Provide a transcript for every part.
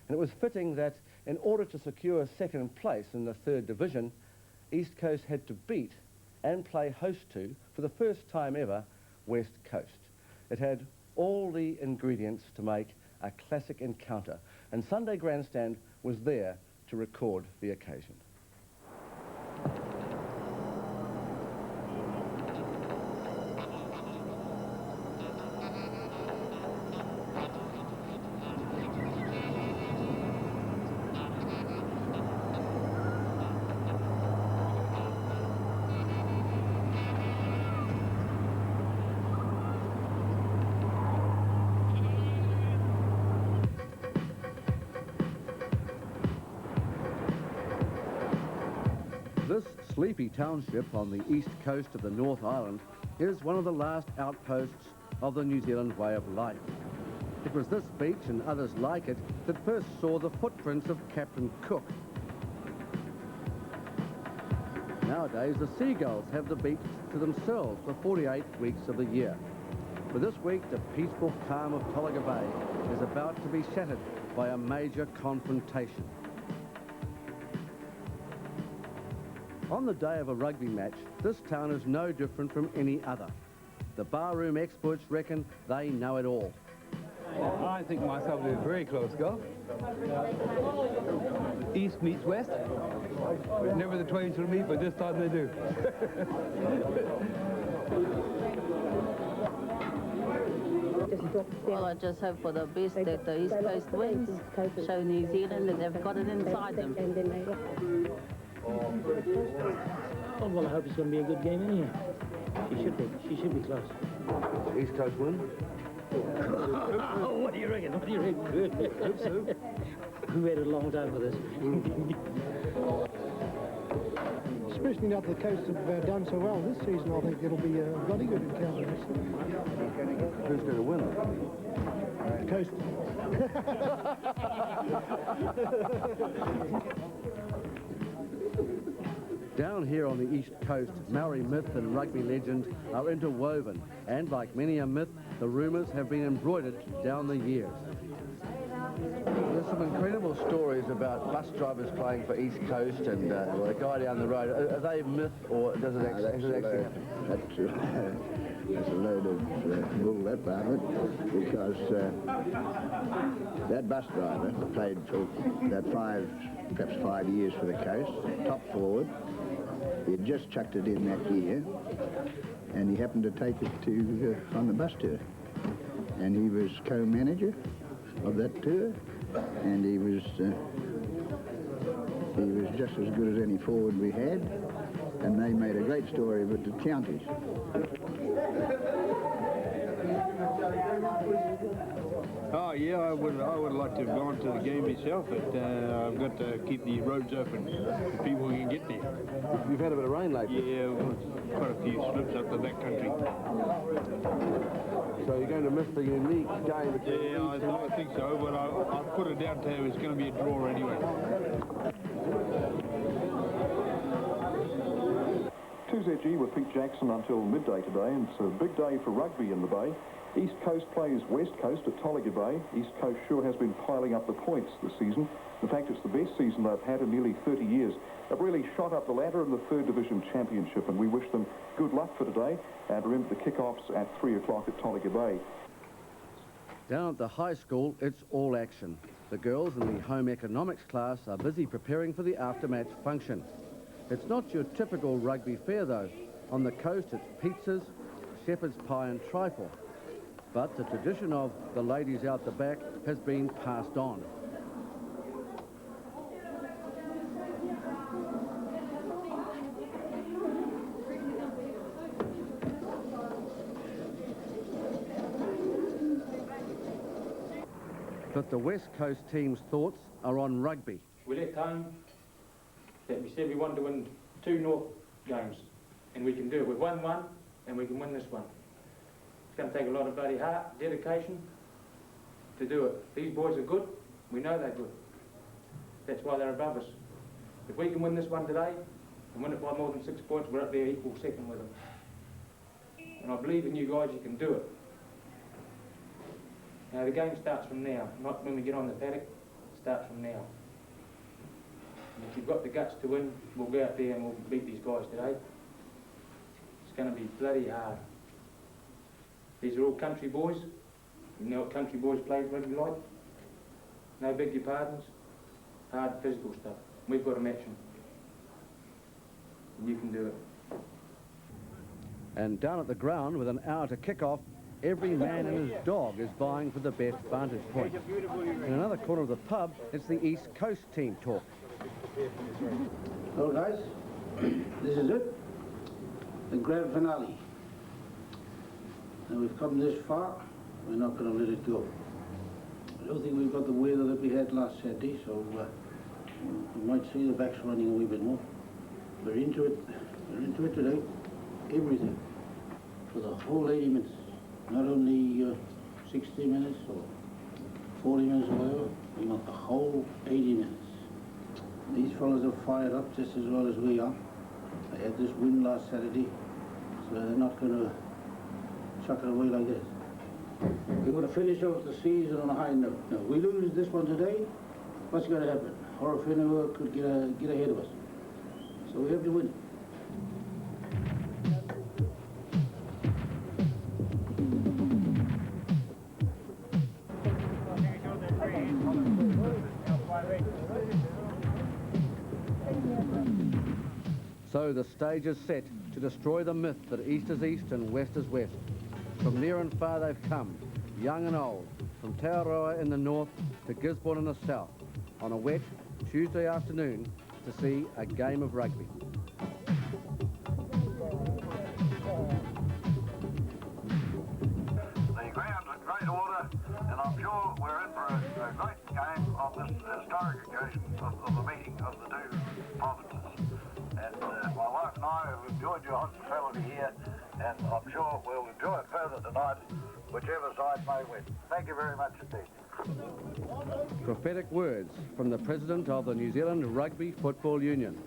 And it was fitting that in order to secure second place in the third division, East Coast had to beat and play host to, for the first time ever, West Coast. It had all the ingredients to make a classic encounter, and Sunday Grandstand was there to record the occasion. This sleepy township on the east coast of the North Island is one of the last outposts of the New Zealand way of life. It was this beach and others like it that first saw the footprints of Captain Cook. Nowadays, the seagulls have the beach to themselves for 48 weeks of the year. But this week, the peaceful calm of Tolaga Bay is about to be shattered by a major confrontation. On the day of a rugby match, this town is no different from any other. The barroom experts reckon they know it all. I think myself is a very close goal. East meets West. Never the twain shall meet, but this time they do. Well, I just hope for the best that the East Coast wins, show New Zealand that they've got it inside them. Oh, well, I hope it's going to be a good game anyhow. She should be close. East Coast win? What do you reckon? What do you reckon? Good. Hope so. We waited a long time for this. Especially now that the Coast have done so well this season, I think it'll be a bloody good encounter. Who's going to win? The Coast. Down here on the east coast, Maori myth and rugby legend are interwoven, and like many a myth, the rumours have been embroidered down the years. There's some incredible stories about bus drivers playing for East Coast and a guy down the road. Are they myth, or does it actually happen? That's a load of bull, that part of it, because that bus driver played for that perhaps 5 years for the Coast, top forward. He had just chucked it in that year, and he happened to take it to on the bus tour. And he was co-manager of that tour, and he was just as good as any forward we had, and they made a great story of it to counties. Oh yeah, I would like to have gone to the game myself, but I've got to keep the roads open for people who can get there. You've had a bit of rain lately. Yeah, quite a few slips up the back country. So you're going to miss the unique game between... Yeah, I think so, but I put it down to it's going to be a draw anyway. TVNZ with Pete Jackson until midday today, and it's a big day for rugby in the Bay. East Coast plays West Coast at Tolaga Bay. East Coast sure has been piling up the points this season. In fact, it's the best season they've had in nearly 30 years. They've really shot up the ladder in the third division championship, and we wish them good luck for today. And remember the kick-offs at 3 o'clock at Tolaga Bay. Down at the high school, it's all action. The girls in the home economics class are busy preparing for the after-match function. It's not your typical rugby fare, though. On the coast, it's pizzas, shepherd's pie and trifle. But the tradition of the ladies out the back has been passed on. But the West Coast team's thoughts are on rugby. We left home that we said we wanted to win 2 North games, and we can do it. We've won one, and we can win this one. It's going to take a lot of bloody heart, dedication to do it. These boys are good. We know they're good. That's why they're above us. If we can win this one today and win it by more than 6 points, we're up there equal second with them. And I believe in you guys, you can do it. Now, the game starts from now, not when we get on the paddock. It starts from now. And if you've got the guts to win, we'll go out there and we'll beat these guys today. It's going to be bloody hard. These are all country boys. You know what country boys play rugby like? No beg your pardons. Hard physical stuff. We've got to match them. And you can do it. And down at the ground, with an hour to kick off, every man and his dog is vying for the best vantage point. In another corner of the pub, it's the East Coast team talk. Well, guys, this is it. The grand finale. Now we've come this far, we're not going to let it go. I don't think we've got the weather that we had last Saturday, so we might see the backs running a wee bit more. We're into it today. Everything. For the whole 80 minutes. Not only 60 minutes or 40 minutes or whatever, we want the whole 80 minutes. These fellas are fired up just as well as we are. They had this win last Saturday, so they're not going to chuck it away like this. We're going to finish off the season on a high note. Now, if we lose this one today, what's going to happen? Horror could get ahead of us. So we have to win. So the stage is set to destroy the myth that East is East and West is West. From near and far they've come, young and old, from Tauranga in the north to Gisborne in the south, on a wet Tuesday afternoon to see a game of rugby. The ground's in great order, and I'm sure we're in for a great game on this historic occasion of the meeting of the two provinces. And my wife and I have enjoyed your hospitality here, and I'm sure we'll enjoy it further tonight, whichever side may win. Thank you very much indeed. Prophetic words from the president of the New Zealand Rugby Football Union.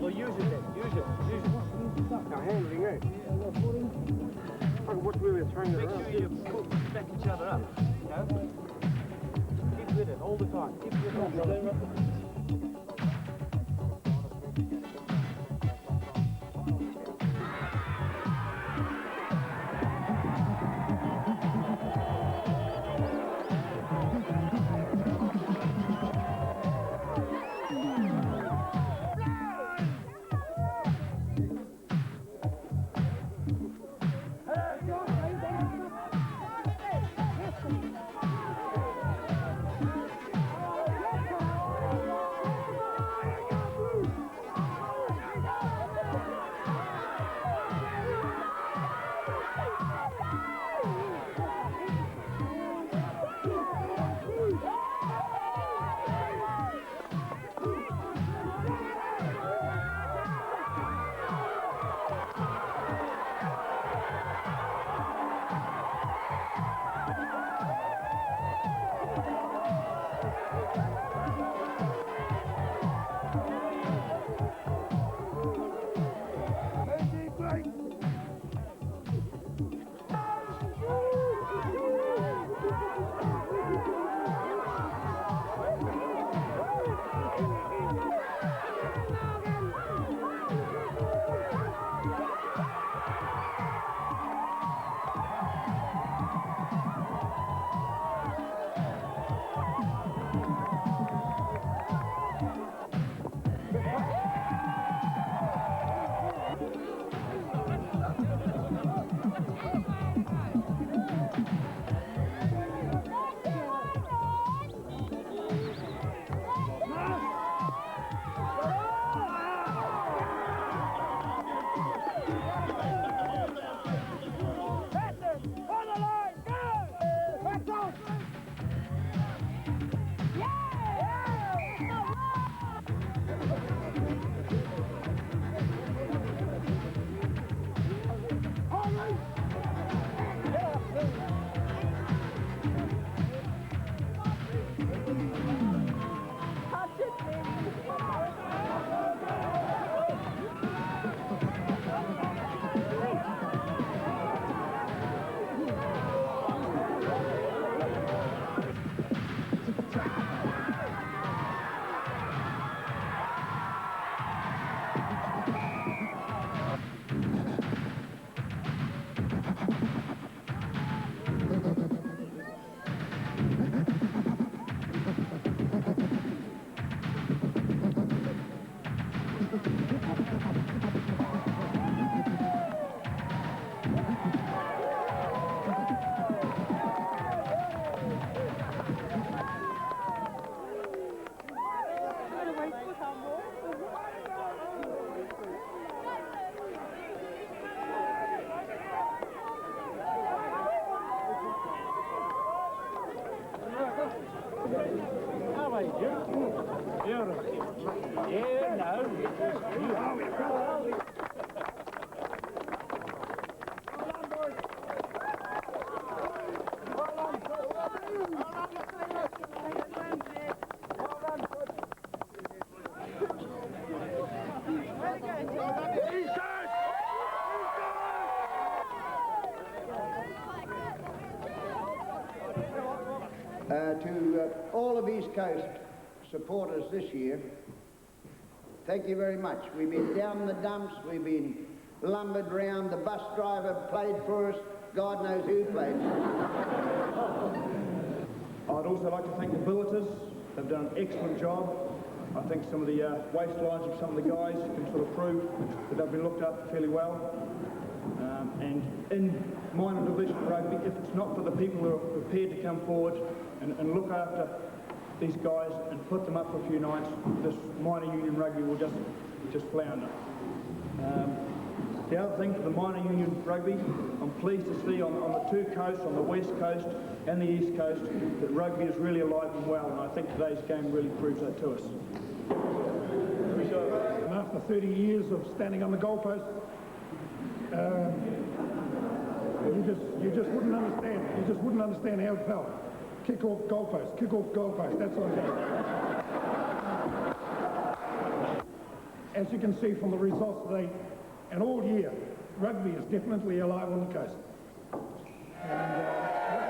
Well, use it then. Use it. Now, handling, eh? What we were throwing it around. Make sure you back each other up. You know? Keep with it all the time. Keep with it all the time. To all of East Coast supporters this year, thank you very much. We've been down the dumps, we've been lumbered round, the bus driver played for us, God knows who played for us. I'd also like to thank the billeters. They've done an excellent job. I think some of the waistlines of some of the guys can sort of prove that they've been looked after fairly well. And in minor division rugby, if it's not for the people who are prepared to come forward and look after these guys and put them up for a few nights, this minor union rugby will just flounder. The other thing for the minor union rugby, I'm pleased to see on the two coasts, on the west coast and the east coast, that rugby is really alive and well, and I think today's game really proves that to us. And after 30 years of standing on the goalpost, you just wouldn't understand. You just wouldn't understand how it felt. kick off goalpost, that's what I do. As you can see from the results today, and all year, rugby is definitely alive on the coast. And